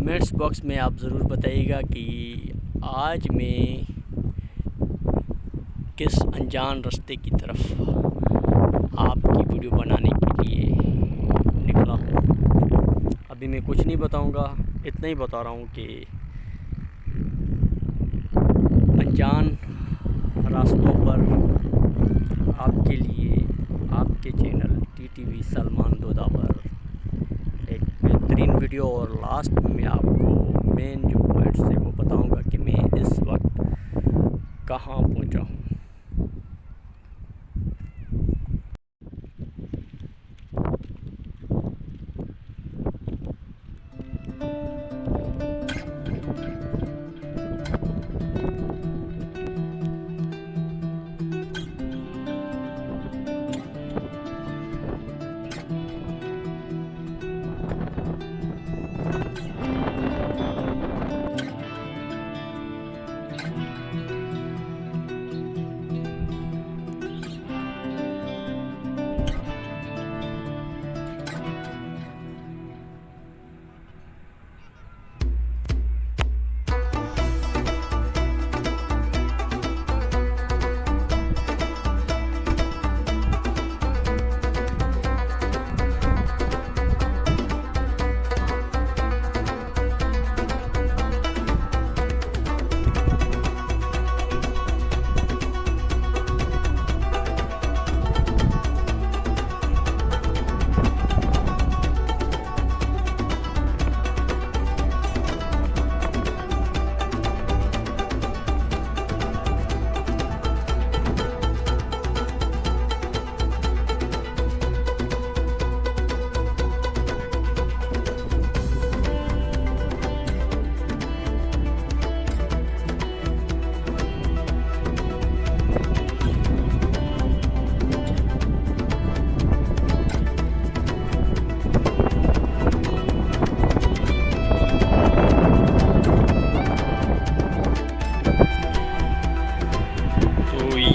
Comments box में आप ज़रूर बताइएगा कि आज मैं किस अनजान रास्ते की तरफ आपकी वीडियो बनाने के लिए निकला हूँ। अभी मैं कुछ नहीं बताऊँगा, इतना ही बता रहा हूँ कि अनजान रास्तों पर आपके लिए आपके चैनल टीटीवी सलमान दोदा पर एक बेहतरीन वीडियो, और लास्ट में मैं आपको मेन जो पॉइंट्स है वो बताऊंगा कि मैं इस वक्त कहाँ पहुँचा हूँ।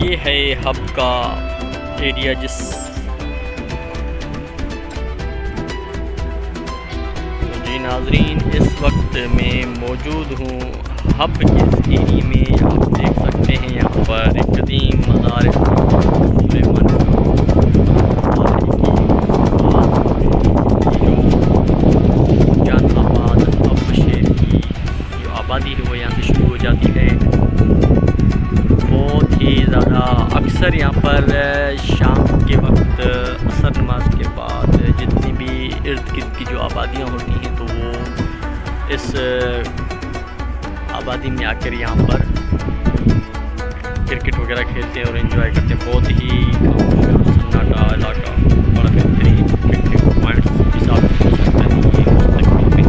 ये है हब का एरिया, जी नाजरीन, इस वक्त मैं मौजूद हूँ हब के इस एरिया में। आप देख सकते हैं यहाँ पर एक कदीम मज़ार सलेमान गंजान आबाद हब शहर की जो आबादी है वो यहाँ से शुरू हो जाती है। बहुत ही ज़्यादा अक्सर यहाँ पर शाम के वक्त असर नमाज के बाद जितनी भी इर्द गिर्द की जो आबादियाँ होती हैं तो वो इस आबादी में आकर यहाँ पर क्रिकेट वगैरह खेलते हैं और एंजॉय करते हैं। बहुत ही सन्नाटा इलाका, बड़ा बेहतरीन पिकनिक पॉइंट्स हिसाब से हो सकता है ये मुस्तकबिल में।